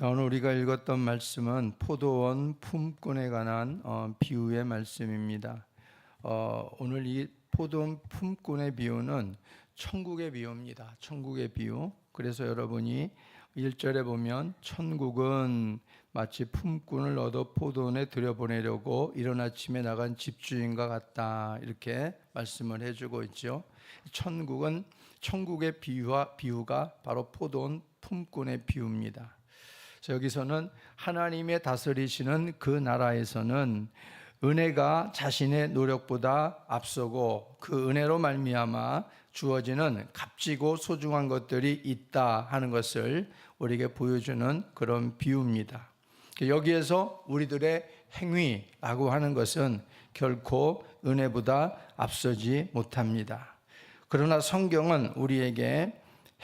자, 오늘 우리가 읽었던 말씀은 포도원 품꾼에 관한 비유의 말씀입니다. 오늘 이 포도원 품꾼의 비유는 천국의 비유입니다. 천국의 비유. 그래서 여러분이 1절에 보면 천국은 마치 품꾼을 얻어 포도원에 들여보내려고 이른 아침에 나간 집주인과 같다, 이렇게 말씀을 해주고 있죠. 천국은 천국의 비유가 바로 포도원 품꾼의 비유입니다. 여기서는 하나님의 다스리시는 그 나라에서는 은혜가 자신의 노력보다 앞서고 그 은혜로 말미암아 주어지는 값지고 소중한 것들이 있다 하는 것을 우리에게 보여주는 그런 비유입니다. 여기에서 우리들의 행위라고 하는 것은 결코 은혜보다 앞서지 못합니다. 그러나 성경은 우리에게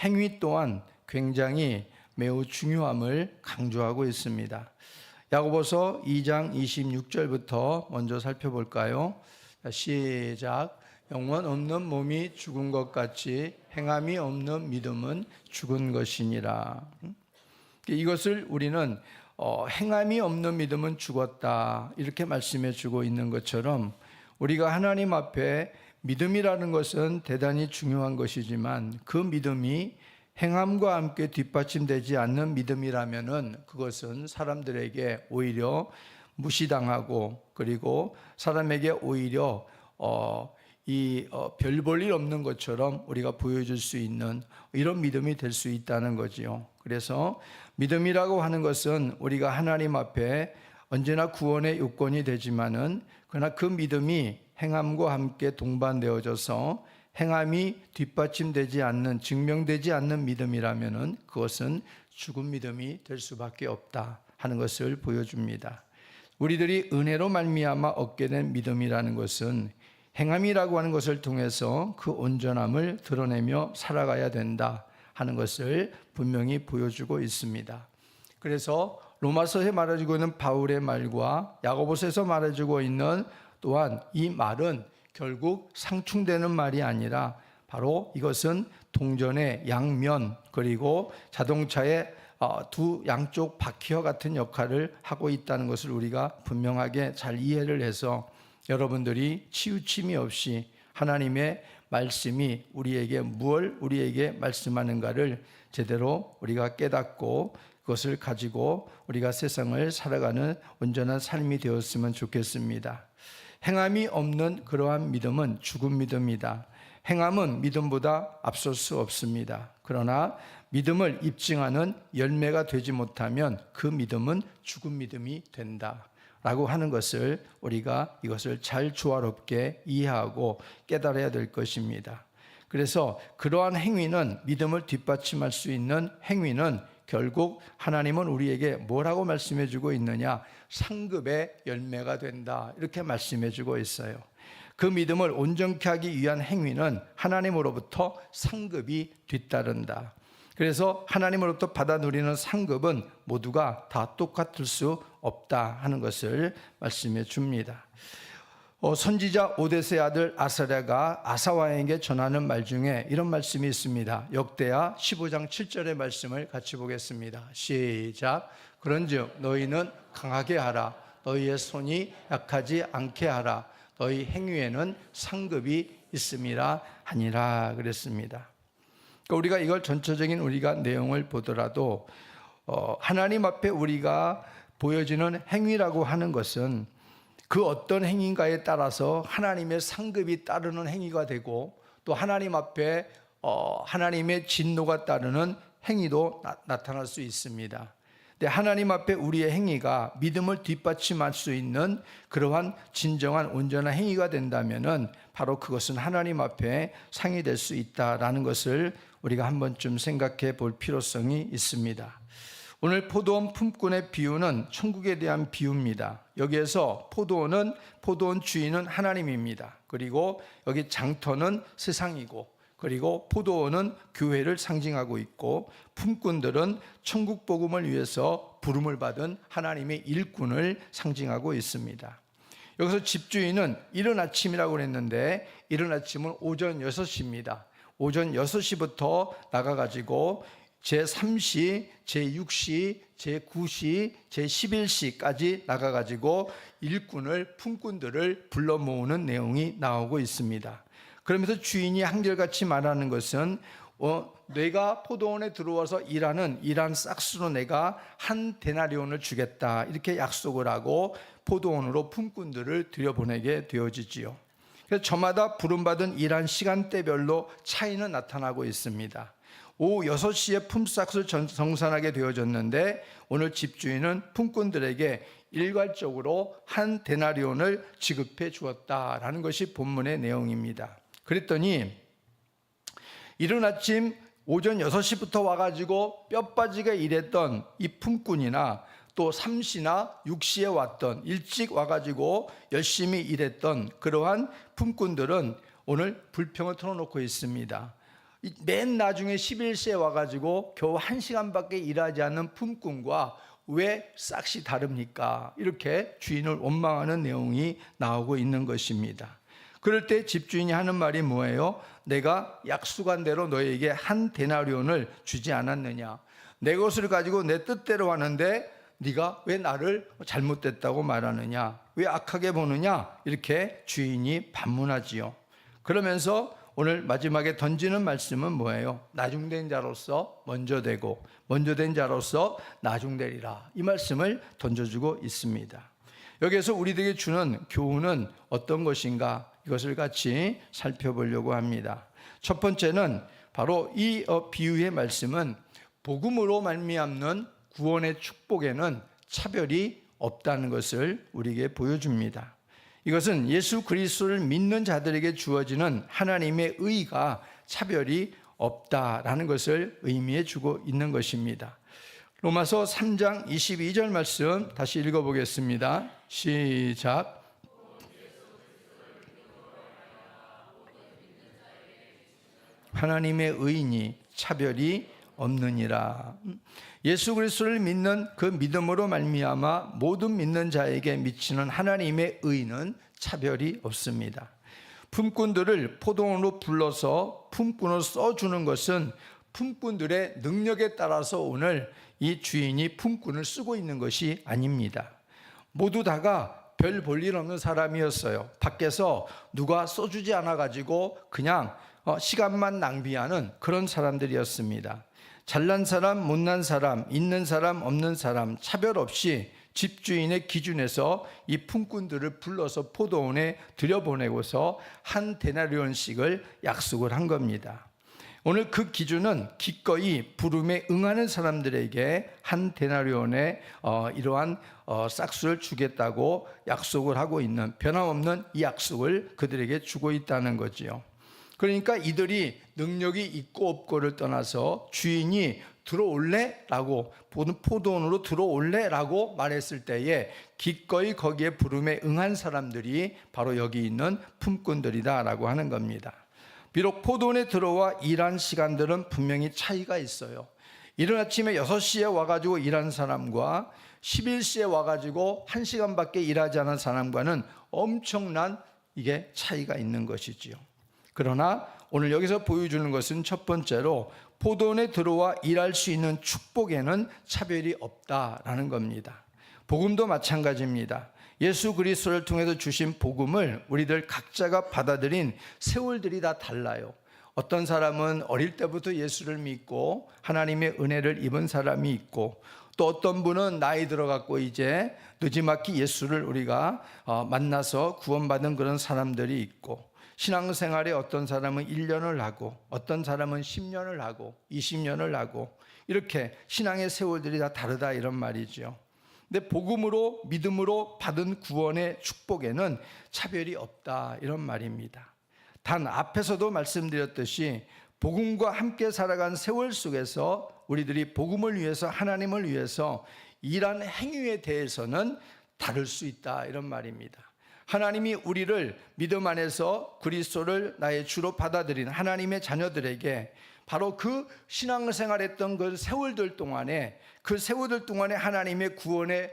행위 또한 굉장히 매우 중요함을 강조하고 있습니다. 야고보서 2장 26절부터 먼저 살펴볼까요? 시작. 영원 없는 몸이 죽은 것 같이 행함이 없는 믿음은 죽은 것이니라. 이것을 우리는 행함이 없는 믿음은 죽었다, 이렇게 말씀해 주고 있는 것처럼 우리가 하나님 앞에 믿음이라는 것은 대단히 중요한 것이지만 그 믿음이 행함과 함께 뒷받침되지 않는 믿음이라면은 그것은 사람들에게 오히려 무시당하고, 그리고 사람에게 오히려 별 볼 일 없는 것처럼 우리가 보여줄 수 있는 이런 믿음이 될 수 있다는 거지요. 그래서 믿음이라고 하는 것은 우리가 하나님 앞에 언제나 구원의 요건이 되지만은 그러나 그 믿음이 행함과 함께 동반되어져서 행함이 뒷받침되지 않는, 증명되지 않는 믿음이라면은 그것은 죽은 믿음이 될 수밖에 없다 하는 것을 보여줍니다. 우리들이 은혜로 말미암아 얻게 된 믿음이라는 것은 행함이라고 하는 것을 통해서 그 온전함을 드러내며 살아가야 된다 하는 것을 분명히 보여주고 있습니다. 그래서 로마서에 말해주고 있는 바울의 말과 야고보서에서 말해주고 있는 또한 이 말은 결국 상충되는 말이 아니라 바로 이것은 동전의 양면, 그리고 자동차의 두 양쪽 바퀴와 같은 역할을 하고 있다는 것을 우리가 분명하게 잘 이해를 해서 여러분들이 치우침이 없이 하나님의 말씀이 우리에게 무엇을 우리에게 말씀하는가를 제대로 우리가 깨닫고 그것을 가지고 우리가 세상을 살아가는 온전한 삶이 되었으면 좋겠습니다. 행함이 없는 그러한 믿음은 죽은 믿음이다. 행함은 믿음보다 앞설 수 없습니다. 그러나 믿음을 입증하는 열매가 되지 못하면 그 믿음은 죽은 믿음이 된다 라고 하는 것을 우리가 이것을 잘 조화롭게 이해하고 깨달아야 될 것입니다. 그래서 그러한 행위는, 믿음을 뒷받침할 수 있는 행위는 결국 하나님은 우리에게 뭐라고 말씀해 주고 있느냐? 상급의 열매가 된다, 이렇게 말씀해 주고 있어요. 그 믿음을 온전케 하기 위한 행위는 하나님으로부터 상급이 뒤따른다. 그래서 하나님으로부터 받아 누리는 상급은 모두가 다 똑같을 수 없다 하는 것을 말씀해 줍니다. 선지자 오데스의 아들 아사랴가 아사왕에게 전하는 말 중에 이런 말씀이 있습니다. 역대하 15장 7절의 말씀을 같이 보겠습니다. 시작. 그런즉 너희는 강하게 하라. 너희의 손이 약하지 않게 하라. 너희 행위에는 상급이 있음이라 하니라 그랬습니다. 그러니까 우리가 이걸 전체적인 우리가 내용을 보더라도 하나님 앞에 우리가 보여지는 행위라고 하는 것은 그 어떤 행위인가에 따라서 하나님의 상급이 따르는 행위가 되고, 또 하나님 앞에 하나님의 진노가 따르는 행위도 나타날 수 있습니다. 근데 하나님 앞에 우리의 행위가 믿음을 뒷받침할 수 있는 그러한 진정한 온전한 행위가 된다면은 바로 그것은 하나님 앞에 상이 될 수 있다라는 것을 우리가 한 번쯤 생각해 볼 필요성이 있습니다. 오늘 포도원 품꾼의 비유는 천국에 대한 비유입니다. 여기에서 포도원 주인은 하나님입니다. 그리고 여기 장터는 세상이고, 그리고 포도원은 교회를 상징하고 있고, 품꾼들은 천국 복음을 위해서 부름을 받은 하나님의 일꾼을 상징하고 있습니다. 여기서 집주인은 이른 아침이라고 그랬는데 이른 아침은 오전 6시입니다. 오전 6시부터 나가가지고 제3시, 제6시, 제9시, 제11시까지 나가가지고 일꾼을, 품꾼들을 불러 모으는 내용이 나오고 있습니다. 그러면서 주인이 한결같이 말하는 것은 내가 포도원에 들어와서 일하는 싹수로 내가 한 데나리온을 주겠다, 이렇게 약속을 하고 포도원으로 품꾼들을 들여보내게 되어지지요. 그래서 저마다 부름받은 일한 시간대별로 차이는 나타나고 있습니다. 오후 6시에 품삯을 정산하게 되어졌는데 오늘 집주인은 품꾼들에게 일괄적으로 한 데나리온을 지급해 주었다라는 것이 본문의 내용입니다. 그랬더니 이른 아침 오전 6시부터 와가지고 뼈 빠지게 일했던 이 품꾼이나 또 3시나 6시에 왔던, 일찍 와가지고 열심히 일했던 그러한 품꾼들은 오늘 불평을 털어놓고 있습니다. 맨 나중에 11시에 와가지고 겨우 1시간밖에 일하지 않는 품꾼과 왜 싹이 다릅니까? 이렇게 주인을 원망하는 내용이 나오고 있는 것입니다. 그럴 때 집주인이 하는 말이 뭐예요? 내가 약속한 대로 너에게 한 데나리온을 주지 않았느냐? 내 것을 가지고 내 뜻대로 하는데 네가 왜 나를 잘못됐다고 말하느냐? 왜 악하게 보느냐? 이렇게 주인이 반문하지요. 그러면서 오늘 마지막에 던지는 말씀은 뭐예요? 나중된 자로서 먼저 되고 먼저 된 자로서 나중되리라, 이 말씀을 던져주고 있습니다. 여기에서 우리들에게 주는 교훈은 어떤 것인가, 이것을 같이 살펴보려고 합니다. 첫 번째는 바로 이 비유의 말씀은 복음으로 말미암는 구원의 축복에는 차별이 없다는 것을 우리에게 보여줍니다. 이것은 예수 그리스도를 믿는 자들에게 주어지는 하나님의 의가 차별이 없다라는 것을 의미해 주고 있는 것입니다. 로마서 3장 22절 말씀 다시 읽어보겠습니다. 시작. 하나님의 의인이 차별이 없느니라. 예수 그리스도를 믿는 그 믿음으로 말미암아 모든 믿는 자에게 미치는 하나님의 의는 차별이 없습니다. 품꾼들을 포도원으로 불러서 품꾼을 써주는 것은 품꾼들의 능력에 따라서 오늘 이 주인이 품꾼을 쓰고 있는 것이 아닙니다. 모두 다가 별 볼 일 없는 사람이었어요. 밖에서 누가 써주지 않아가지고 그냥 시간만 낭비하는 그런 사람들이었습니다. 잘난 사람, 못난 사람, 있는 사람, 없는 사람 차별 없이 집주인의 기준에서 이 품꾼들을 불러서 포도원에 들여보내고서 한 데나리온씩을 약속을 한 겁니다. 오늘 그 기준은 기꺼이 부름에 응하는 사람들에게 한 데나리온의 이러한 싹수를 주겠다고 약속을 하고 있는, 변함없는 이 약속을 그들에게 주고 있다는 거지요. 그러니까 이들이 능력이 있고 없고를 떠나서 주인이 들어올래? 라고, 포도원으로 들어올래? 라고 말했을 때에 기꺼이 거기에 부름에 응한 사람들이 바로 여기 있는 품꾼들이다 라고 하는 겁니다. 비록 포도원에 들어와 일한 시간들은 분명히 차이가 있어요. 이른 아침에 6시에 와가지고 일한 사람과 11시에 와가지고 1시간밖에 일하지 않은 사람과는 엄청난 이게 차이가 있는 것이지요. 그러나 오늘 여기서 보여주는 것은 첫 번째로 포도원에 들어와 일할 수 있는 축복에는 차별이 없다라는 겁니다. 복음도 마찬가지입니다. 예수 그리스도를 통해서 주신 복음을 우리들 각자가 받아들인 세월들이 다 달라요. 어떤 사람은 어릴 때부터 예수를 믿고 하나님의 은혜를 입은 사람이 있고, 또 어떤 분은 나이 들어갖고 이제 느지막이 예수를 우리가 만나서 구원받은 그런 사람들이 있고, 신앙생활에 어떤 사람은 1년을 하고 어떤 사람은 10년을 하고 20년을 하고, 이렇게 신앙의 세월들이 다 다르다 이런 말이죠. 근데 복음으로 믿음으로 받은 구원의 축복에는 차별이 없다 이런 말입니다. 단 앞에서도 말씀드렸듯이 복음과 함께 살아간 세월 속에서 우리들이 복음을 위해서, 하나님을 위해서 일한 행위에 대해서는 다를 수 있다 이런 말입니다. 하나님이 우리를 믿음 안에서 그리스도를 나의 주로 받아들인 하나님의 자녀들에게 바로 그 신앙생활했던 그 세월들 동안에 하나님의 구원해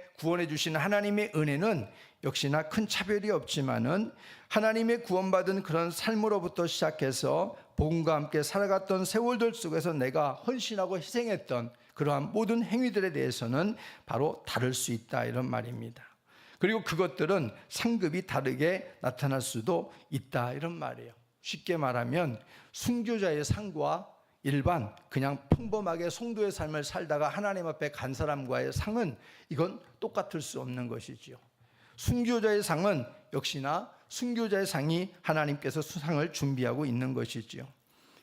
주신 하나님의 은혜는 역시나 큰 차별이 없지만은 하나님의 구원받은 그런 삶으로부터 시작해서 복음과 함께 살아갔던 세월들 속에서 내가 헌신하고 희생했던 그러한 모든 행위들에 대해서는 바로 다를 수 있다, 이런 말입니다. 그리고 그것들은 상급이 다르게 나타날 수도 있다, 이런 말이에요. 쉽게 말하면 순교자의 상과 일반 그냥 평범하게 성도의 삶을 살다가 하나님 앞에 간 사람과의 상은 이건 똑같을 수 없는 것이지요. 순교자의 상은 역시나 순교자의 상이 하나님께서 수상을 준비하고 있는 것이지요.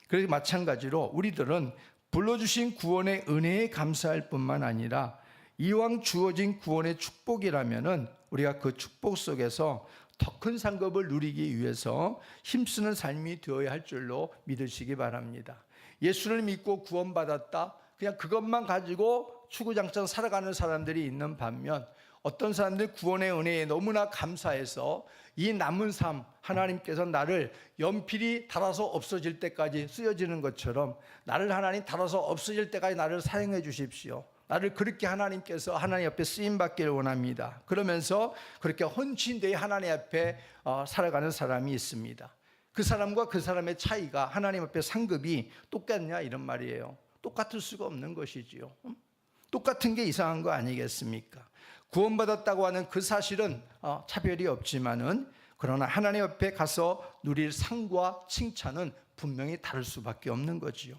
그래서 마찬가지로 우리들은 불러주신 구원의 은혜에 감사할 뿐만 아니라 이왕 주어진 구원의 축복이라면은 우리가 그 축복 속에서 더 큰 상급을 누리기 위해서 힘쓰는 삶이 되어야 할 줄로 믿으시기 바랍니다. 예수를 믿고 구원받았다, 그냥 그것만 가지고 추구장창 살아가는 사람들이 있는 반면 어떤 사람들 구원의 은혜에 너무나 감사해서 이 남은 삶, 하나님께서 나를 연필이 닳아서 없어질 때까지 쓰여지는 것처럼 나를 하나님 닳아서 없어질 때까지 나를 사용해 주십시오, 나를 그렇게 하나님께서 하나님 앞에 쓰임받기를 원합니다, 그러면서 그렇게 헌신되어 하나님 앞에 살아가는 사람이 있습니다. 그 사람과 그 사람의 차이가 하나님 앞에 상급이 똑같냐, 이런 말이에요. 똑같을 수가 없는 것이지요. 똑같은 게 이상한 거 아니겠습니까? 구원받았다고 하는 그 사실은 차별이 없지만은 그러나 하나님 앞에 가서 누릴 상과 칭찬은 분명히 다를 수밖에 없는 거지요.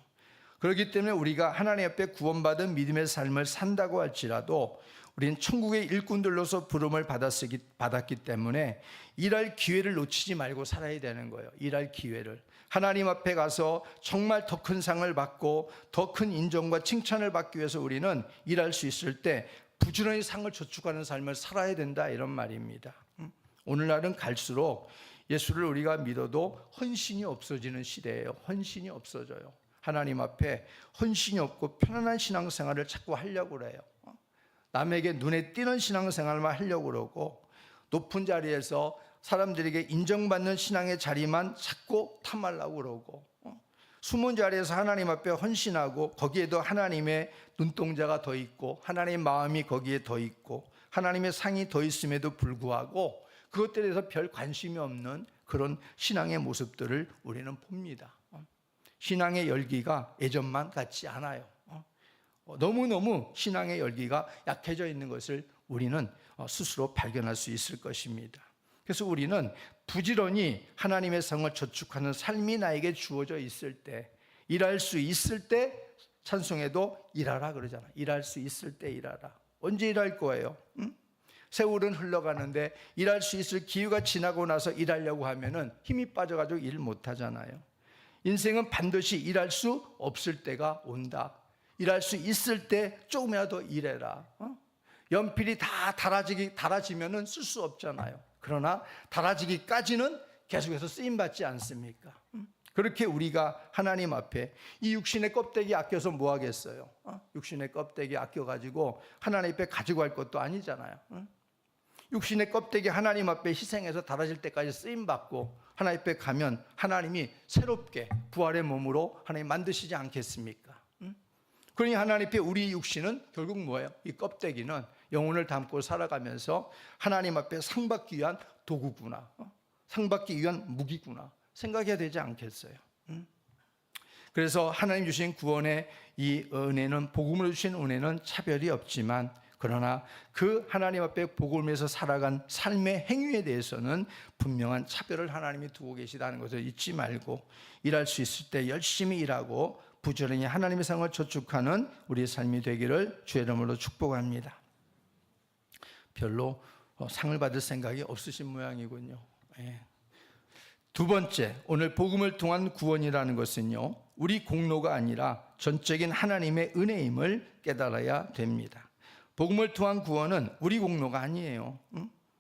그렇기 때문에 우리가 하나님 앞에 구원받은 믿음의 삶을 산다고 할지라도 우리는 천국의 일꾼들로서 부름을 받았기 때문에 일할 기회를 놓치지 말고 살아야 되는 거예요. 일할 기회를. 하나님 앞에 가서 정말 더 큰 상을 받고 더 큰 인정과 칭찬을 받기 위해서 우리는 일할 수 있을 때 부지런히 상을 저축하는 삶을 살아야 된다, 이런 말입니다. 오늘날은 갈수록 예수를 우리가 믿어도 헌신이 없어지는 시대예요. 헌신이 없어져요. 하나님 앞에 헌신이 없고 편안한 신앙생활을 자꾸 하려고 그래요. 남에게 눈에 띄는 신앙생활만 하려고 그러고 높은 자리에서 사람들에게 인정받는 신앙의 자리만 자꾸 탐하려고 그러고 숨은 자리에서 하나님 앞에 헌신하고 거기에도 하나님의 눈동자가 더 있고 하나님의 마음이 거기에 더 있고 하나님의 상이 더 있음에도 불구하고 그것들에 대해서 별 관심이 없는 그런 신앙의 모습들을 우리는 봅니다. 신앙의 열기가 예전만 같지 않아요. 너무너무 신앙의 열기가 약해져 있는 것을 우리는 스스로 발견할 수 있을 것입니다. 그래서 우리는 부지런히 하나님의 성을 저축하는 삶이 나에게 주어져 있을 때, 일할 수 있을 때 찬송에도 일하라 그러잖아. 일할 수 있을 때 일하라. 언제 일할 거예요? 세월은 흘러가는데 일할 수 있을 기회가 지나고 나서 일하려고 하면은 힘이 빠져가지고 일 못하잖아요. 인생은 반드시 일할 수 없을 때가 온다. 일할 수 있을 때 조금이라도 일해라. 연필이 다 닳아지면은 쓸 수 없잖아요. 그러나 닳아지기까지는 계속해서 쓰임받지 않습니까? 그렇게 우리가 하나님 앞에 이 육신의 껍데기 아껴서 뭐 하겠어요? 육신의 껍데기 아껴가지고 하나님 앞에 가지고 갈 것도 아니잖아요. 육신의 껍데기 하나님 앞에 희생해서 닳아질 때까지 쓰임받고 하나님 앞에 가면 하나님이 새롭게 부활의 몸으로 하나님 만드시지 않겠습니까? 그러니 하나님 앞에 우리 육신은 결국 뭐예요? 이 껍데기는 영혼을 담고 살아가면서 하나님 앞에 상받기 위한 도구구나, 상받기 위한 무기구나 생각해야 되지 않겠어요? 그래서 하나님 주신 구원의 이 은혜는, 복음을 주신 은혜는 차별이 없지만 그러나 그 하나님 앞에 복음에서 살아간 삶의 행위에 대해서는 분명한 차별을 하나님이 두고 계시다는 것을 잊지 말고 일할 수 있을 때 열심히 일하고 부지런히 하나님의 상을 저축하는 우리의 삶이 되기를 주의 이름으로 축복합니다. 별로 상을 받을 생각이 없으신 모양이군요. 두 번째, 오늘 복음을 통한 구원이라는 것은요, 우리 공로가 아니라 전적인 하나님의 은혜임을 깨달아야 됩니다. 복음을 통한 구원은 우리 공로가 아니에요.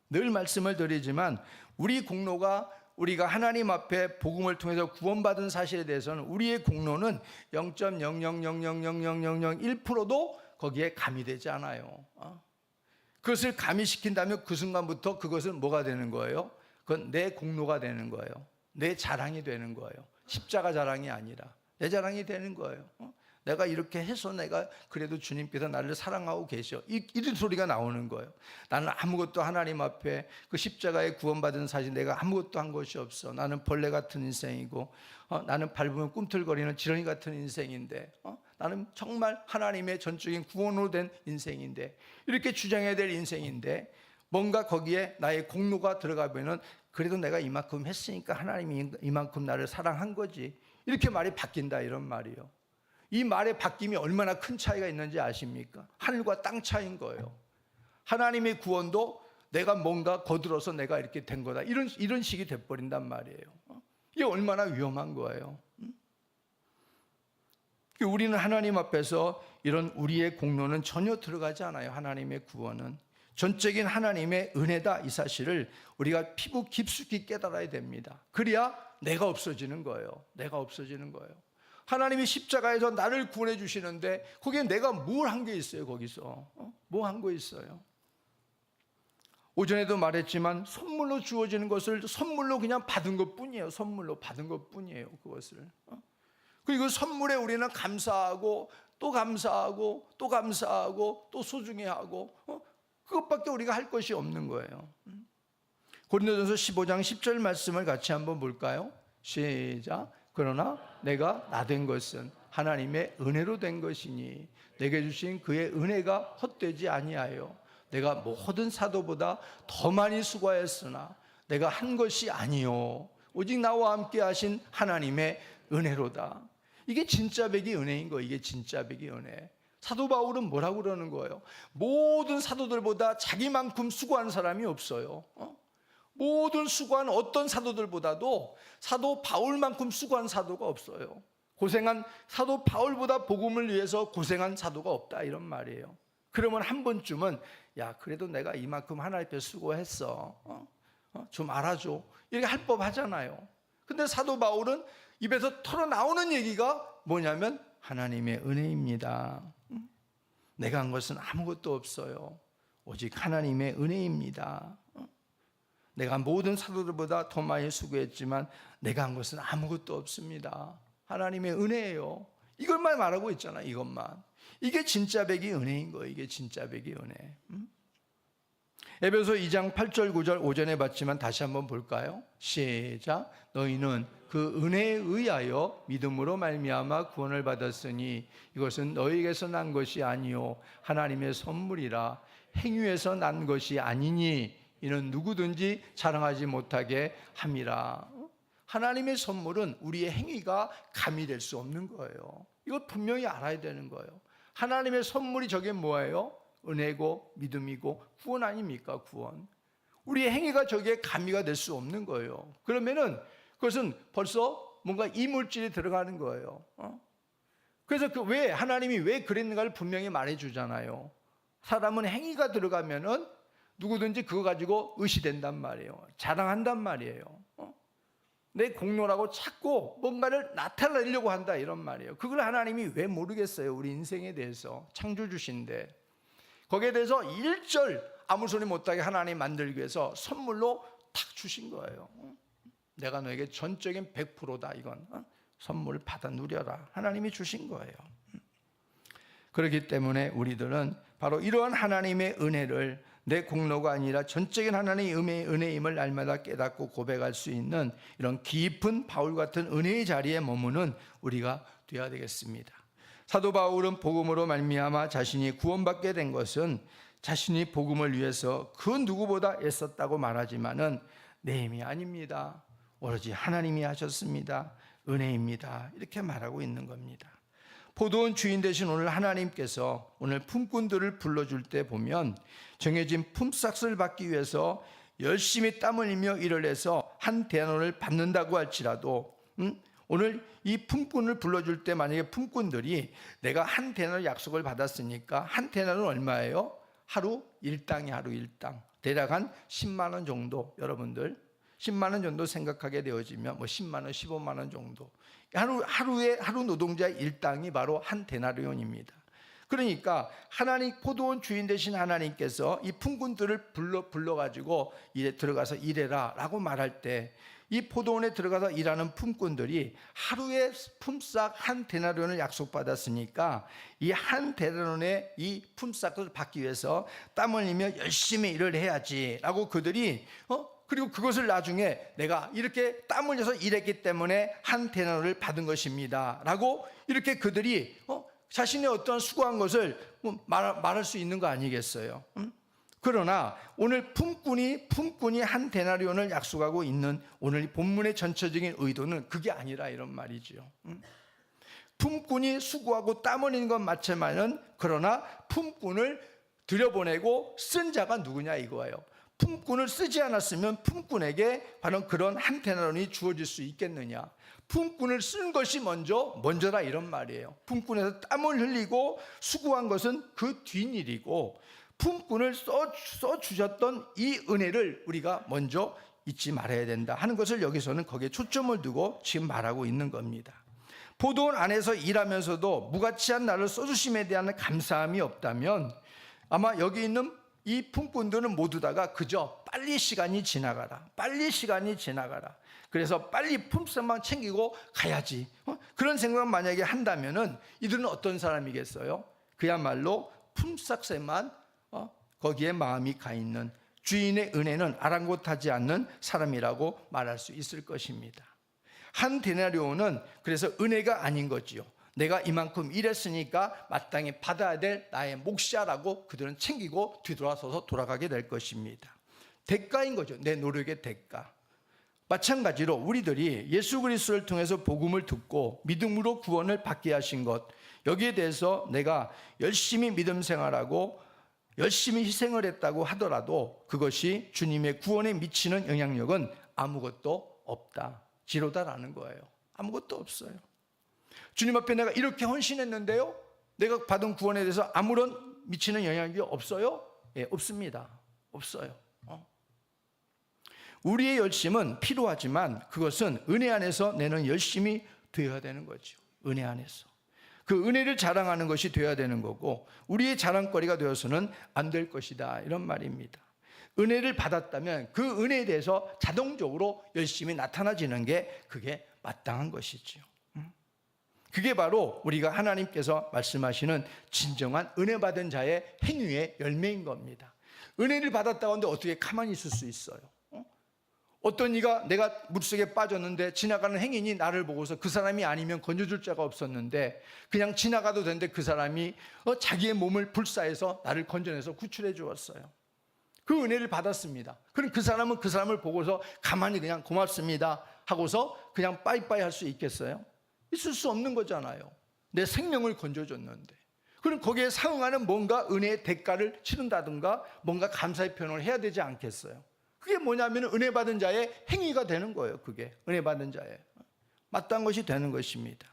늘 말씀을 드리지만 우리 공로가, 우리가 하나님 앞에 복음을 통해서 구원받은 사실에 대해서는 우리의 공로는 0.000000001%도 거기에 가미되지 않아요. 그것을 가미시킨다면 그 순간부터 그것은 뭐가 되는 거예요? 그건 내 공로가 되는 거예요. 내 자랑이 되는 거예요. 십자가 자랑이 아니라 내 자랑이 되는 거예요. 내가 이렇게 해서 내가 그래도 주님께서 나를 사랑하고 계셔. 이런 소리가 나오는 거예요. 나는 아무것도 하나님 앞에 그 십자가에 구원받은 사실 내가 아무것도 한 것이 없어. 나는 벌레 같은 인생이고 나는 밟으면 꿈틀거리는 지렁이 같은 인생인데 나는 정말 하나님의 전적인 구원으로 된 인생인데 이렇게 주장해야 될 인생인데 뭔가 거기에 나의 공로가 들어가면 그래도 내가 이만큼 했으니까 하나님이 이만큼 나를 사랑한 거지. 이렇게 말이 바뀐다 이런 말이에요. 이 말의 바뀜이 얼마나 큰 차이가 있는지 아십니까? 하늘과 땅 차이인 거예요. 하나님의 구원도 내가 뭔가 거들어서 내가 이렇게 된 거다. 이런 식이 돼버린단 말이에요. 이게 얼마나 위험한 거예요. 우리는 하나님 앞에서 이런 우리의 공로는 전혀 들어가지 않아요. 하나님의 구원은 전적인 하나님의 은혜다. 이 사실을 우리가 피부 깊숙이 깨달아야 됩니다. 그래야 내가 없어지는 거예요. 내가 없어지는 거예요. 하나님이 십자가에서 나를 구원해 주시는데 거기에 내가 뭘 한 게 있어요? 거기서 뭐 한 거 있어요? 오전에도 말했지만 선물로 주어지는 것을 선물로 그냥 받은 것뿐이에요. 선물로 받은 것뿐이에요. 그것을. 그리고 선물에 우리는 감사하고 또 감사하고 또 감사하고 또 소중해하고 그것밖에 우리가 할 것이 없는 거예요. 고린도전서 15장 10절 말씀을 같이 한번 볼까요? 시작. 그러나 내가 나된 것은 하나님의 은혜로 된 것이니 내게 주신 그의 은혜가 헛되지 아니하여 내가 모든 사도보다 더 많이 수고하였으나 내가 한 것이 아니요 오직 나와 함께 하신 하나님의 은혜로다. 이게 진짜 백이 은혜인 거예요. 이게 진짜 백이 은혜. 사도 바울은 뭐라고 그러는 거예요? 모든 사도들보다 자기만큼 수고한 사람이 없어요. 모든 수고한 어떤 사도들보다도 사도 바울만큼 수고한 사도가 없어요. 고생한 사도 바울보다 복음을 위해서 고생한 사도가 없다 이런 말이에요. 그러면 한 번쯤은 야 그래도 내가 이만큼 하나님 앞에 수고했어. 좀 알아줘. 이렇게 할 법하잖아요. 근데 사도 바울은 입에서 털어나오는 얘기가 뭐냐면 하나님의 은혜입니다. 내가 한 것은 아무것도 없어요. 오직 하나님의 은혜입니다. 내가 모든 사도들보다 더 많이 수고했지만 내가 한 것은 아무것도 없습니다. 하나님의 은혜예요. 이것만 말하고 있잖아. 이것만. 이게 진짜 백이 은혜인 거예요. 이게 진짜 백이 은혜. 에베소 2장 8절 9절 오전에 봤지만 다시 한번 볼까요? 시작. 너희는 그 은혜에 의하여 믿음으로 말미암아 구원을 받았으니 이것은 너희에게서 난 것이 아니요 하나님의 선물이라. 행위에서 난 것이 아니니 이는 누구든지 자랑하지 못하게 함이라. 하나님의 선물은 우리의 행위가 가미될 수 없는 거예요. 이걸 분명히 알아야 되는 거예요. 하나님의 선물이 저게 뭐예요? 은혜고 믿음이고 구원 아닙니까? 구원. 우리의 행위가 저기에 가미가 될 수 없는 거예요. 그러면은 그것은 벌써 뭔가 이물질이 들어가는 거예요. 그래서 왜 하나님이 왜 그랬는가를 분명히 말해주잖아요. 사람은 행위가 들어가면은 누구든지 그거 가지고 의시된단 말이에요. 자랑한단 말이에요. 내 공로라고 자꾸 뭔가를 나타내려고 한다 이런 말이에요. 그걸 하나님이 왜 모르겠어요? 우리 인생에 대해서 창조주신데 거기에 대해서 일절 아무 소리 못하게 하나님 만들기 위해서 선물로 탁 주신 거예요. 내가 너에게 전적인 100%다 이건 선물 받아 누려라. 하나님이 주신 거예요. 그렇기 때문에 우리들은 바로 이러한 하나님의 은혜를 내 공로가 아니라 전적인 하나님의 은혜임을 날마다 깨닫고 고백할 수 있는 이런 깊은 바울 같은 은혜의 자리에 머무는 우리가 되어야 되겠습니다. 사도 바울은 복음으로 말미암아 자신이 구원받게 된 것은 자신이 복음을 위해서 그 누구보다 애썼다고 말하지만은 내 힘이 아닙니다. 오로지 하나님이 하셨습니다. 은혜입니다. 이렇게 말하고 있는 겁니다. 포도원 주인 되신 오늘 하나님께서 오늘 품꾼들을 불러줄 때 보면 정해진 품삯을 받기 위해서 열심히 땀 흘리며 일을 해서 한 데나리온을 받는다고 할지라도 오늘 이 품꾼을 불러줄 때 만약에 품꾼들이 내가 한 데나리온 약속을 받았으니까 한 데나리온 얼마예요? 하루 일당이 하루 일당 대략 한 10만 원 정도 여러분들 10만 원 정도 생각하게 되어지면 뭐 10만 원, 15만 원 정도 하루 노동자의 일당이 바로 한 데나리온입니다. 그러니까 하나님 포도원 주인 되신 하나님께서 이 품꾼들을 불러가지고 일에 들어가서 일해라 라고 말할 때 이 포도원에 들어가서 일하는 품꾼들이 하루에 품삯 한 데나리온을 약속받았으니까 이 한 데나리온의 이 품삯을 받기 위해서 땀 흘리며 열심히 일을 해야지라고 그들이 그리고 그것을 나중에 내가 이렇게 땀 흘려서 일했기 때문에 한 데나리온을 받은 것입니다 라고 이렇게 그들이 자신의 어떤 수고한 것을 말할 수 있는 거 아니겠어요? 그러나 오늘 품꾼이 한 데나리온을 약속하고 있는 오늘 본문의 전체적인 의도는 그게 아니라 이런 말이죠. 품꾼이 수고하고 땀 흘리는 건 맞지만은 그러나 품꾼을 들여보내고 쓴 자가 누구냐 이거예요. 품꾼을 쓰지 않았으면 품꾼에게 바로 그런 한 데나리온이 주어질 수 있겠느냐. 품꾼을 쓴 것이 먼저라 이런 말이에요. 품꾼에서 땀을 흘리고 수고한 것은 그 뒷일이고 품꾼을 써주셨던 이 은혜를 우리가 먼저 잊지 말아야 된다 하는 것을 여기서는 거기에 초점을 두고 지금 말하고 있는 겁니다. 포도원 안에서 일하면서도 무가치한 나를 써주심에 대한 감사함이 없다면 아마 여기 있는 이 품꾼들은 모두 다가 그저 빨리 시간이 지나가라 그래서 빨리 품삯만 챙기고 가야지 그런 생각 만약에 한다면은 이들은 어떤 사람이겠어요? 그야말로 품삯에만 거기에 마음이 가 있는 주인의 은혜는 아랑곳하지 않는 사람이라고 말할 수 있을 것입니다. 한 데나리온은 그래서 은혜가 아닌 거지요. 내가 이만큼 일했으니까 마땅히 받아야 될 나의 몫이야라고 그들은 챙기고 뒤돌아서서 돌아가게 될 것입니다. 대가인 거죠. 내 노력의 대가. 마찬가지로 우리들이 예수 그리스도를 통해서 복음을 듣고 믿음으로 구원을 받게 하신 것, 여기에 대해서 내가 열심히 믿음 생활하고 열심히 희생을 했다고 하더라도 그것이 주님의 구원에 미치는 영향력은 아무것도 없다, 지로다라는 거예요. 아무것도 없어요. 주님 앞에 내가 이렇게 헌신했는데요, 내가 받은 구원에 대해서 아무런 미치는 영향력이 없어요? 예, 없습니다. 없어요. 우리의 열심은 필요하지만 그것은 은혜 안에서 내는 열심이 되어야 되는 거죠. 은혜 안에서. 그 은혜를 자랑하는 것이 되어야 되는 거고 우리의 자랑거리가 되어서는 안 될 것이다 이런 말입니다. 은혜를 받았다면 그 은혜에 대해서 자동적으로 열심히 나타나지는 게 그게 마땅한 것이지요. 그게 바로 우리가 하나님께서 말씀하시는 진정한 은혜 받은 자의 행위의 열매인 겁니다. 은혜를 받았다고 하는데 어떻게 가만히 있을 수 있어요? 어떤 이가 내가 물속에 빠졌는데 지나가는 행인이 나를 보고서 그 사람이 아니면 건져줄 자가 없었는데 그냥 지나가도 되는데 그 사람이 자기의 몸을 불사해서 나를 건져내서 구출해 주었어요. 그 은혜를 받았습니다. 그럼 그 사람은 그 사람을 보고서 가만히 그냥 고맙습니다 하고서 그냥 빠이빠이 할 수 있겠어요? 있을 수 없는 거잖아요. 내 생명을 건져줬는데. 그럼 거기에 상응하는 뭔가 은혜의 대가를 치른다든가 뭔가 감사의 표현을 해야 되지 않겠어요? 그게 뭐냐면 은혜 받은 자의 행위가 되는 거예요. 그게 은혜 받은 자의 마땅한 것이 되는 것입니다.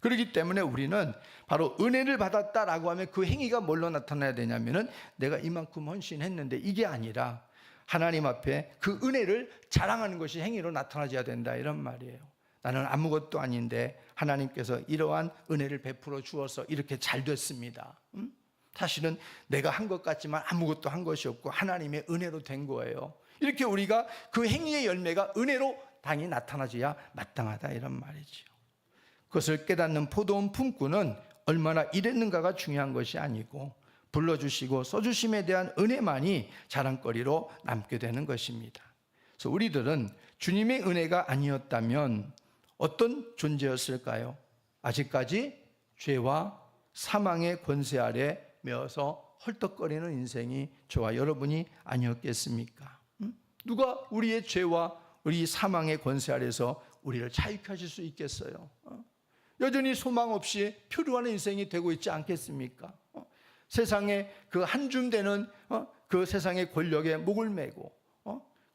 그렇기 때문에 우리는 바로 은혜를 받았다라고 하면 그 행위가 뭘로 나타나야 되냐면은 내가 이만큼 헌신했는데 이게 아니라 하나님 앞에 그 은혜를 자랑하는 것이 행위로 나타나줘야 된다 이런 말이에요. 나는 아무것도 아닌데 하나님께서 이러한 은혜를 베풀어 주어서 이렇게 잘 됐습니다. 사실은 내가 한 것 같지만 아무것도 한 것이 없고 하나님의 은혜로 된 거예요. 이렇게 우리가 그 행위의 열매가 은혜로 당연히 나타나줘야 마땅하다 이런 말이죠. 그것을 깨닫는 포도원 품꾼은 얼마나 일했는가가 중요한 것이 아니고 불러주시고 써주심에 대한 은혜만이 자랑거리로 남게 되는 것입니다. 그래서 우리들은 주님의 은혜가 아니었다면 어떤 존재였을까요? 아직까지 죄와 사망의 권세 아래 메어서 헐떡거리는 인생이 저와 여러분이 아니었겠습니까? 누가 우리의 죄와 우리 사망의 권세 아래서 우리를 자유케 하실 수 있겠어요? 여전히 소망 없이 표류하는 인생이 되고 있지 않겠습니까? 세상에 그 한 줌 되는 그 세상의 권력에 목을 메고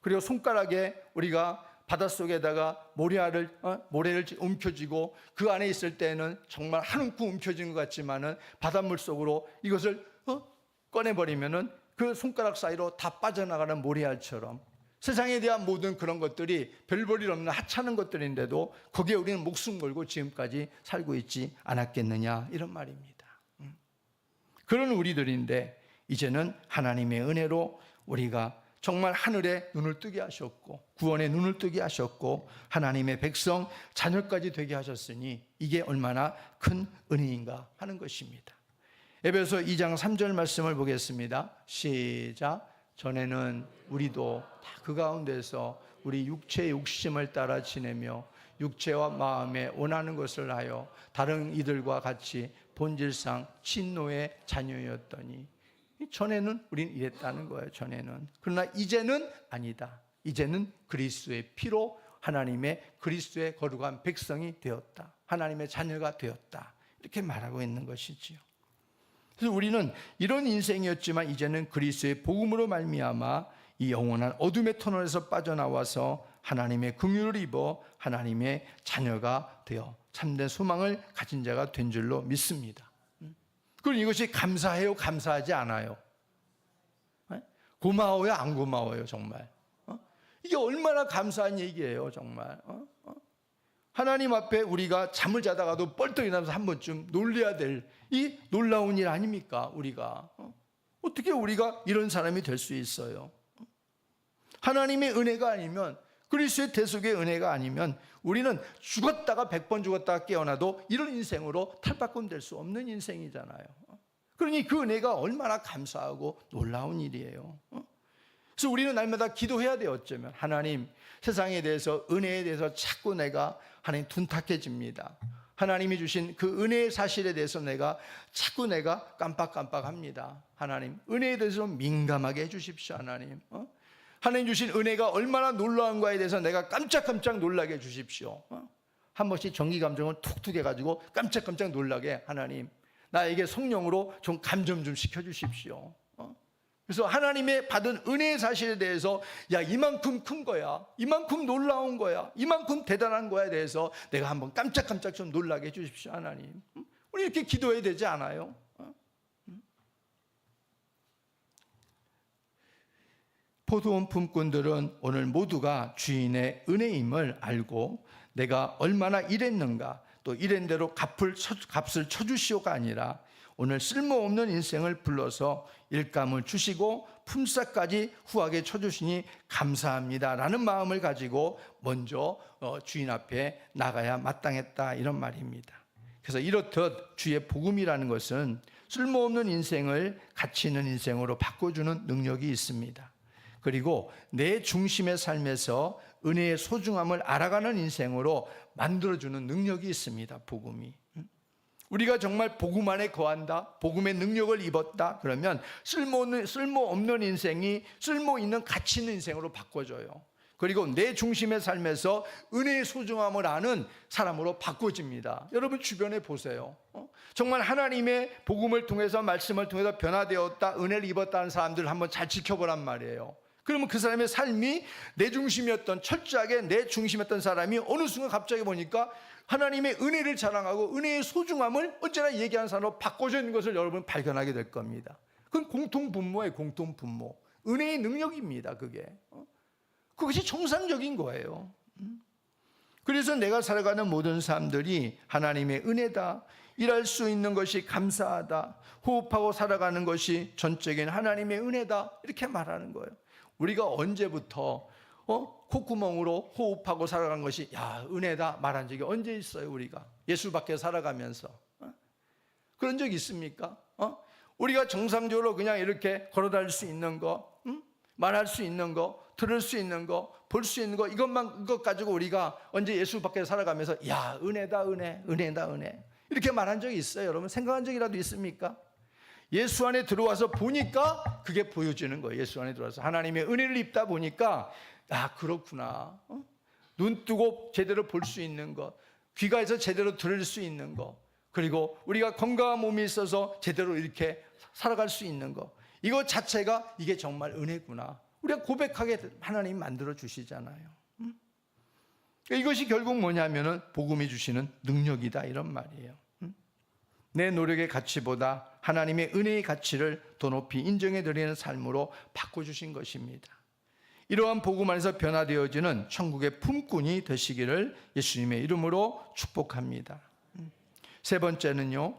그리고 손가락에 우리가 바닷속에다가 모래를 움켜쥐고 그 안에 있을 때는 정말 한 움큼 움켜진 것 같지만은 바닷물 속으로 이것을 꺼내버리면은 그 손가락 사이로 다 빠져나가는 모래알처럼 세상에 대한 모든 그런 것들이 별 볼 일 없는 하찮은 것들인데도 거기에 우리는 목숨 걸고 지금까지 살고 있지 않았겠느냐 이런 말입니다. 그런 우리들인데 이제는 하나님의 은혜로 우리가 정말 하늘에 눈을 뜨게 하셨고 구원의 눈을 뜨게 하셨고 하나님의 백성 자녀까지 되게 하셨으니 이게 얼마나 큰 은혜인가 하는 것입니다. 에베소 2장 3절 말씀을 보겠습니다. 시작. 전에는 우리도 다 그 가운데서 우리 육체의 욕심을 따라 지내며 육체와 마음에 원하는 것을 하여 다른 이들과 같이 본질상 진노의 자녀였더니, 전에는 우린 이랬다는 거예요. 전에는. 그러나 이제는 아니다. 이제는 그리스도의 피로 하나님의 그리스도의 거룩한 백성이 되었다. 하나님의 자녀가 되었다. 이렇게 말하고 있는 것이지요. 그래서 우리는 이런 인생이었지만 이제는 그리스도의 복음으로 말미암아 이 영원한 어둠의 터널에서 빠져나와서 하나님의 긍휼을 입어 하나님의 자녀가 되어 참된 소망을 가진 자가 된 줄로 믿습니다. 그럼 이것이 감사해요? 감사하지 않아요? 고마워요? 안 고마워요? 정말? 이게 얼마나 감사한 얘기예요, 정말. 하나님 앞에 우리가 잠을 자다가도 뻘떡 일어나서 한 번쯤 놀려야 될 이 놀라운 일 아닙니까? 우리가 어떻게 우리가 이런 사람이 될 수 있어요? 하나님의 은혜가 아니면, 그리스도의 대속의 은혜가 아니면 우리는 죽었다가 100번 죽었다가 깨어나도 이런 인생으로 탈바꿈될 수 없는 인생이잖아요. 그러니 그 은혜가 얼마나 감사하고 놀라운 일이에요. 그래서 우리는 날마다 기도해야 돼요. 어쩌면 하나님, 세상에 대해서, 은혜에 대해서 자꾸 내가 하나님 둔탁해집니다. 하나님이 주신 그 은혜의 사실에 대해서 자꾸 내가 깜빡깜빡합니다. 하나님, 은혜에 대해서 민감하게 해주십시오. 하나님, 하나님 주신 은혜가 얼마나 놀라운가에 대해서 내가 깜짝깜짝 놀라게 해주십시오. 한 번씩 정기감정을 툭툭 해가지고 깜짝깜짝 놀라게, 하나님 나에게 성령으로 좀 감점 좀 시켜주십시오. 그래서 하나님의 받은 은혜의 사실에 대해서, 야, 이만큼 큰 거야, 이만큼 놀라운 거야, 이만큼 대단한 거에 대해서 내가 한번 깜짝깜짝 좀 놀라게 해주십시오. 하나님, 우리 이렇게 기도해야 되지 않아요? 포도원 품꾼들은 오늘 모두가 주인의 은혜임을 알고 내가 얼마나 일했는가, 또 일한 대로 값을 쳐주시오가 아니라 오늘 쓸모없는 인생을 불러서 일감을 주시고 품삯까지 후하게 쳐주시니 감사합니다라는 마음을 가지고 먼저 주인 앞에 나가야 마땅했다, 이런 말입니다. 그래서 이렇듯 주의 복음이라는 것은 쓸모없는 인생을 가치 있는 인생으로 바꿔주는 능력이 있습니다. 그리고 내 중심의 삶에서 은혜의 소중함을 알아가는 인생으로 만들어주는 능력이 있습니다. 복음이. 우리가 정말 복음 안에 거한다, 복음의 능력을 입었다, 그러면 쓸모없는 인생이 쓸모있는 가치 있는 인생으로 바꿔줘요. 그리고 내 중심의 삶에서 은혜의 소중함을 아는 사람으로 바꿔집니다. 여러분 주변에 보세요. 정말 하나님의 복음을 통해서, 말씀을 통해서 변화되었다, 은혜를 입었다는 사람들 한번 잘 지켜보란 말이에요. 그러면 그 사람의 삶이 내 중심이었던, 철저하게 내 중심이었던 사람이 어느 순간 갑자기 보니까 하나님의 은혜를 자랑하고 은혜의 소중함을 언제나 얘기하는 사람으로 바꿔져 있는 것을 여러분 발견하게 될 겁니다. 그건 공통분모예요. 공통분모. 은혜의 능력입니다. 그것이 정상적인 거예요. 그래서 내가 살아가는 모든 사람들이 하나님의 은혜다, 일할 수 있는 것이 감사하다, 호흡하고 살아가는 것이 전적인 하나님의 은혜다, 이렇게 말하는 거예요. 우리가 언제부터 콧구멍으로 호흡하고 살아간 것이 은혜다 말한 적이 언제 있어요? 우리가 예수 밖에 살아가면서 그런 적 있습니까? 우리가 정상적으로 그냥 이렇게 걸어다닐 수 있는 거, 말할 수 있는 거, 들을 수 있는 거, 볼 수 있는 거, 이것 가지고 우리가 언제 예수 밖에 살아가면서 은혜다, 은혜다, 은혜, 이렇게 말한 적이 있어요? 여러분 생각한 적이라도 있습니까? 예수 안에 들어와서 보니까 그게 보여지는 거예요. 예수 안에 들어와서 하나님의 은혜를 입다 보니까 그렇구나. 눈 뜨고 제대로 볼 수 있는 것, 귀가 해서 제대로 들을 수 있는 것, 그리고 우리가 건강한 몸이 있어서 제대로 이렇게 살아갈 수 있는 것, 이것 자체가 이게 정말 은혜구나. 우리가 고백하게 하나님이 만들어 주시잖아요. 이것이 결국 뭐냐면은 복음이 주시는 능력이다, 이런 말이에요. 내 노력의 가치보다 하나님의 은혜의 가치를 더 높이 인정해 드리는 삶으로 바꿔주신 것입니다. 이러한 복음 안에서 변화되어지는 천국의 품꾼이 되시기를 예수님의 이름으로 축복합니다. 세 번째는요,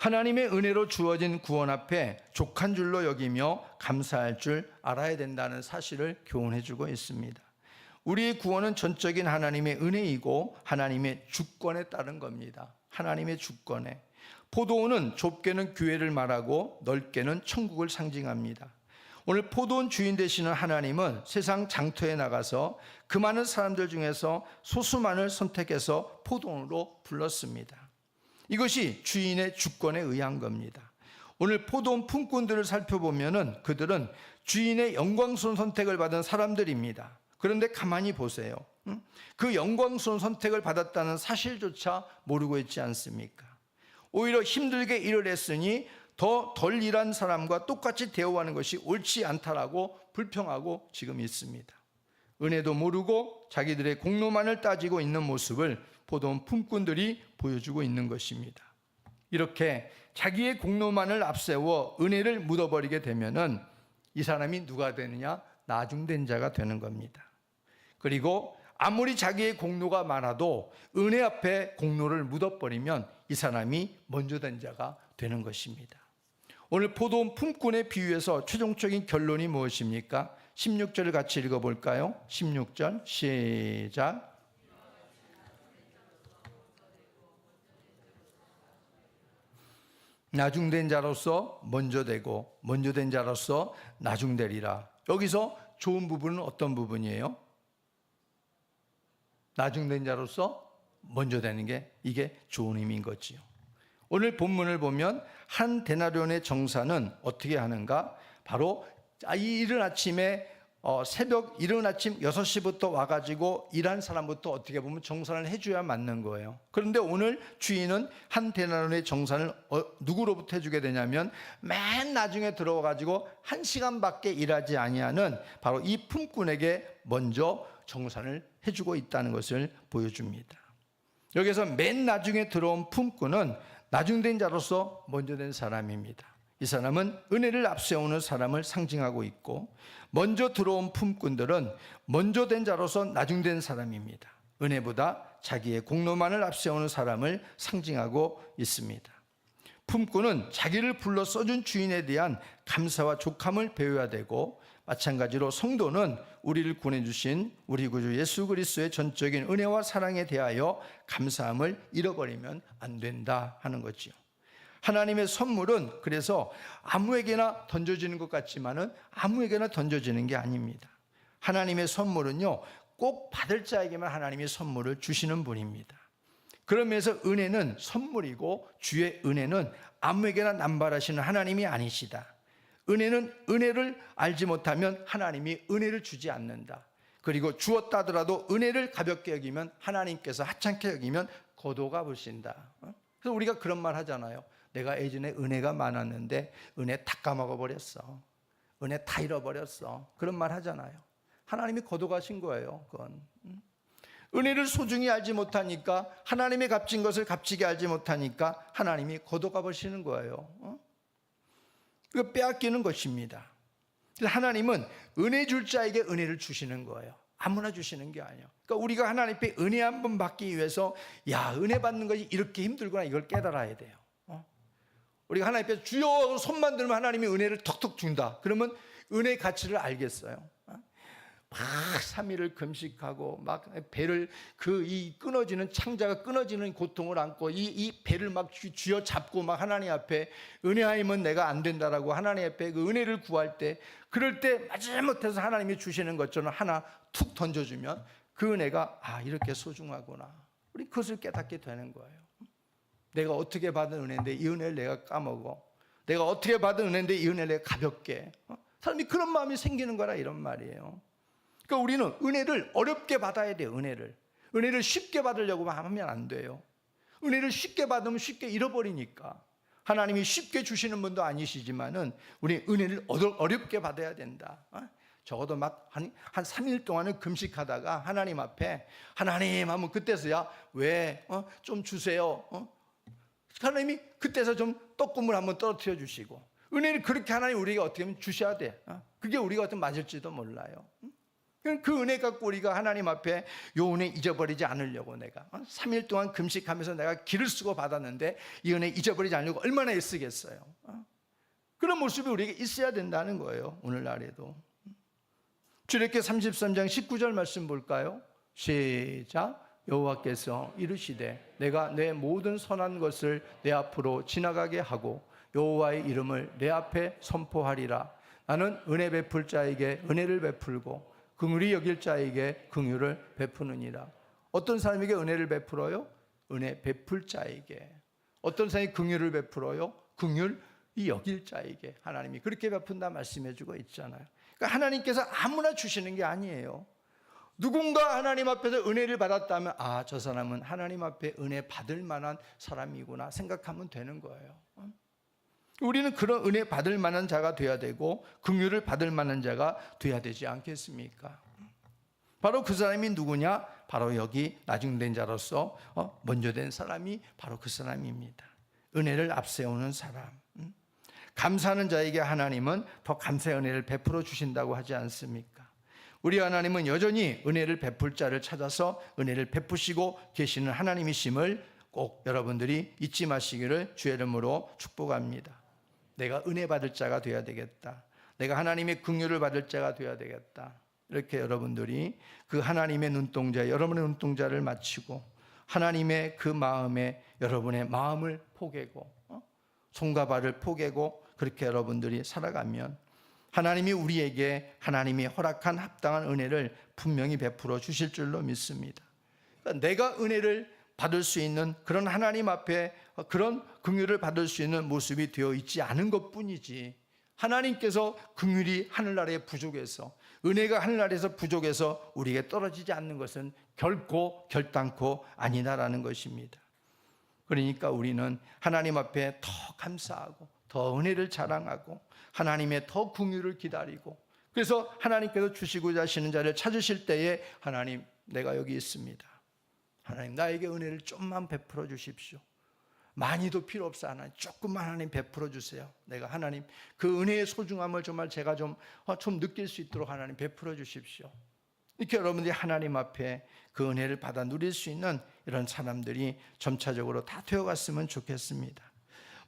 하나님의 은혜로 주어진 구원 앞에 족한 줄로 여기며 감사할 줄 알아야 된다는 사실을 교훈해 주고 있습니다. 우리의 구원은 전적인 하나님의 은혜이고 하나님의 주권에 따른 겁니다. 하나님의 주권에. 포도원은 좁게는 교회를 말하고 넓게는 천국을 상징합니다. 오늘 포도원 주인 되시는 하나님은 세상 장터에 나가서 그 많은 사람들 중에서 소수만을 선택해서 포도원으로 불렀습니다. 이것이 주인의 주권에 의한 겁니다. 오늘 포도원 품꾼들을 살펴보면 그들은 주인의 영광스러운 선택을 받은 사람들입니다. 그런데 가만히 보세요. 그 영광스러운 선택을 받았다는 사실조차 모르고 있지 않습니까? 오히려 힘들게 일을 했으니 더 덜 일한 사람과 똑같이 대우하는 것이 옳지 않다라고 불평하고 지금 있습니다. 은혜도 모르고 자기들의 공로만을 따지고 있는 모습을 포도원 품꾼들이 보여주고 있는 것입니다. 이렇게 자기의 공로만을 앞세워 은혜를 묻어버리게 되면은 이 사람이 누가 되느냐? 나중된 자가 되는 겁니다. 그리고 아무리 자기의 공로가 많아도 은혜 앞에 공로를 묻어버리면 이 사람이 먼저 된 자가 되는 것입니다. 오늘 포도원 품꾼의 비유에서 최종적인 결론이 무엇입니까? 16절을 같이 읽어볼까요? 16절 시작. 나중된 자로서 먼저 되고 먼저 된 자로서 나중되리라. 여기서 좋은 부분은 어떤 부분이에요? 나중된 자로서 먼저 되는 게 이게 좋은 의미인 거지요. 오늘 본문을 보면 한 데나리온의 정사는 어떻게 하는가? 바로 이 이른 아침에 새벽 이른 아침 6시부터 와가지고 일한 사람부터 어떻게 보면 정산을 해줘야 맞는 거예요. 그런데 오늘 주인은 한 데나리온의 정산을 누구로부터 해주게 되냐면 맨 나중에 들어와가지고 1시간밖에 일하지 아니하는 바로 이 품꾼에게 먼저 정산을 해주고 있다는 것을 보여줍니다. 여기서 맨 나중에 들어온 품꾼은 나중된 자로서 먼저 된 사람입니다. 이 사람은 은혜를 앞세우는 사람을 상징하고 있고, 먼저 들어온 품꾼들은 먼저 된 자로서 나중된 사람입니다. 은혜보다 자기의 공로만을 앞세우는 사람을 상징하고 있습니다. 품꾼은 자기를 불러 써준 주인에 대한 감사와 족함을 배워야 되고, 마찬가지로 성도는 우리를 구원해주신 우리 구주 예수 그리스도의 전적인 은혜와 사랑에 대하여 감사함을 잃어버리면 안 된다 하는 거지요. 하나님의 선물은 그래서 아무에게나 던져지는 것 같지만은 아무에게나 던져지는 게 아닙니다. 하나님의 선물은요, 꼭 받을 자에게만 하나님의 선물을 주시는 분입니다. 그러면서 은혜는 선물이고 주의 은혜는 아무에게나 남발하시는 하나님이 아니시다. 은혜는 은혜를 알지 못하면 하나님이 은혜를 주지 않는다. 그리고 주었다 하더라도 은혜를 가볍게 여기면 하나님께서 하찮게 여기면 거두어 보신다. 그래서 우리가 그런 말 하잖아요. 내가 예전에 은혜가 많았는데 은혜 다 까먹어 버렸어. 은혜 다 잃어버렸어. 그런 말 하잖아요. 하나님이 거둬가신 거예요. 그건. 은혜를 소중히 알지 못하니까, 하나님의 값진 것을 값지게 알지 못하니까 하나님이 거둬가 버리시는 거예요. 이거 빼앗기는 것입니다. 하나님은 은혜 줄 자에게 은혜를 주시는 거예요. 아무나 주시는 게 아니에요. 그러니까 우리가 하나님 앞에 은혜 한 번 받기 위해서 은혜 받는 것이 이렇게 힘들구나, 이걸 깨달아야 돼요. 우리가 하나님 앞에 주여 손만 들면 하나님이 은혜를 턱턱 준다. 그러면 은혜의 가치를 알겠어요. 막 3일을 금식하고 막 배를 이 끊어지는 창자가 끊어지는 고통을 안고 이 배를 막 쥐어 잡고 막 하나님 앞에 은혜하면 내가 안 된다라고 하나님 앞에 그 은혜를 구할 때, 그럴 때 마지못해서 하나님이 주시는 것처럼 하나 툭 던져주면 그 은혜가 이렇게 소중하구나, 우리 그것을 깨닫게 되는 거예요. 내가 어떻게 받은 은혜인데 이 은혜를 내가 까먹어. 내가 어떻게 받은 은혜인데 이 은혜를 내가 가볍게. 사람이 그런 마음이 생기는 거라, 이런 말이에요. 그러니까 우리는 은혜를 어렵게 받아야 돼요. 은혜를 쉽게 받으려고 하면 안 돼요. 은혜를 쉽게 받으면 쉽게 잃어버리니까. 하나님이 쉽게 주시는 분도 아니시지만은 우리 은혜를 어렵게 받아야 된다. 적어도 막 한 3일 동안은 금식하다가 하나님 앞에 하나님 하면 그때서야 왜 좀 주세요. 하나님이 그때서 좀 떡국물 한번 떨어뜨려 주시고, 은혜를 그렇게 하나님 우리에게 어떻게 하면 주셔야 돼. 그게 우리가 어떻게 맞을지도 몰라요. 그 은혜 갖고 우리가 하나님 앞에 요 은혜 잊어버리지 않으려고 내가 3일 동안 금식하면서 내가 기를 쓰고 받았는데 이 은혜 잊어버리지 않으려고 얼마나 애쓰겠어요. 그런 모습이 우리에게 있어야 된다는 거예요. 오늘날에도. 출애굽기 33장 19절 말씀 볼까요? 시작. 여호와께서 이르시되 내가 내 모든 선한 것을 내 앞으로 지나가게 하고 여호와의 이름을 내 앞에 선포하리라. 나는 은혜 베풀 자에게 은혜를 베풀고 긍휼히 여길 자에게 긍휼을 베푸느니라. 어떤 사람에게 은혜를 베풀어요? 은혜 베풀 자에게. 어떤 사람이 긍휼을 베풀어요? 긍휼히 여길 자에게. 하나님이 그렇게 베푼다 말씀해 주고 있잖아요. 그러니까 하나님께서 아무나 주시는 게 아니에요. 누군가 하나님 앞에서 은혜를 받았다면 저 사람은 하나님 앞에 은혜 받을 만한 사람이구나 생각하면 되는 거예요. 우리는 그런 은혜 받을 만한 자가 돼야 되고 긍휼을 받을 만한 자가 돼야 되지 않겠습니까? 바로 그 사람이 누구냐? 바로 여기 나중된 자로서 먼저 된 사람이 바로 그 사람입니다. 은혜를 앞세우는 사람. 감사하는 자에게 하나님은 더 감사의 은혜를 베풀어 주신다고 하지 않습니까? 우리 하나님은 여전히 은혜를 베풀 자를 찾아서 은혜를 베푸시고 계시는 하나님이심을 꼭 여러분들이 잊지 마시기를 주의 이름으로 축복합니다. 내가 은혜 받을 자가 되어야 되겠다. 내가 하나님의 긍휼을 받을 자가 되어야 되겠다. 이렇게 여러분들이 그 하나님의 눈동자, 여러분의 눈동자를 맞추고 하나님의 그 마음에 여러분의 마음을 포개고 손과 발을 포개고 그렇게 여러분들이 살아가면 하나님이 우리에게 하나님이 허락한 합당한 은혜를 분명히 베풀어 주실 줄로 믿습니다. 그러니까 내가 은혜를 받을 수 있는 그런 하나님 앞에 그런 긍휼을 받을 수 있는 모습이 되어 있지 않은 것뿐이지 하나님께서 긍휼이 하늘나라에 부족해서 은혜가 하늘나라에서 부족해서 우리에게 떨어지지 않는 것은 결단코 아니다라는 것입니다. 그러니까 우리는 하나님 앞에 더 감사하고 더 은혜를 자랑하고 하나님의 더 긍휼을 기다리고 그래서 하나님께서 주시고자 하시는 자를 찾으실 때에 하나님 내가 여기 있습니다. 하나님 나에게 은혜를 좀만 베풀어 주십시오. 많이도 필요 없어 하나님 조금만 하나님 베풀어 주세요. 내가 하나님 그 은혜의 소중함을 정말 제가 좀 느낄 수 있도록 하나님 베풀어 주십시오. 이렇게 여러분들이 하나님 앞에 그 은혜를 받아 누릴 수 있는 이런 사람들이 점차적으로 다 되어갔으면 좋겠습니다.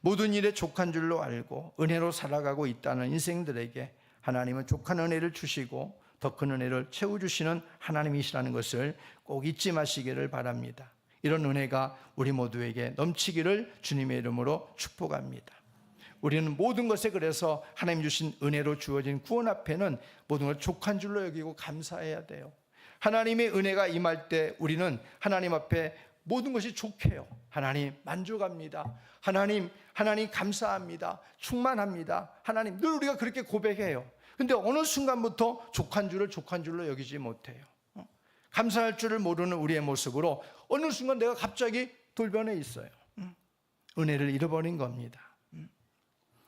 모든 일에 족한 줄로 알고 은혜로 살아가고 있다는 인생들에게 하나님은 족한 은혜를 주시고 더 큰 은혜를 채워주시는 하나님이시라는 것을 꼭 잊지 마시기를 바랍니다. 이런 은혜가 우리 모두에게 넘치기를 주님의 이름으로 축복합니다. 우리는 모든 것에 그래서 하나님 주신 은혜로 주어진 구원 앞에는 모든 걸 족한 줄로 여기고 감사해야 돼요. 하나님의 은혜가 임할 때 우리는 하나님 앞에 모든 것이 족해요. 하나님 만족합니다. 하나님 감사합니다. 충만합니다. 하나님 늘 우리가 그렇게 고백해요. 근데 어느 순간부터 족한 줄로 여기지 못해요. 감사할 줄을 모르는 우리의 모습으로 어느 순간 내가 갑자기 돌변해 있어요. 은혜를 잃어버린 겁니다.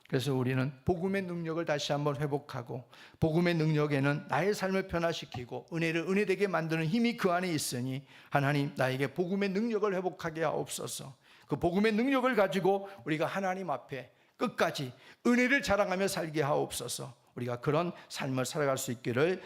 그래서 우리는 복음의 능력을 다시 한번 회복하고 복음의 능력에는 나의 삶을 변화시키고 은혜를 은혜되게 만드는 힘이 그 안에 있으니 하나님 나에게 복음의 능력을 회복하게 하옵소서. 그 복음의 능력을 가지고 우리가 하나님 앞에 끝까지 은혜를 자랑하며 살게 하옵소서. 우리가 그런 삶을 살아갈 수 있기를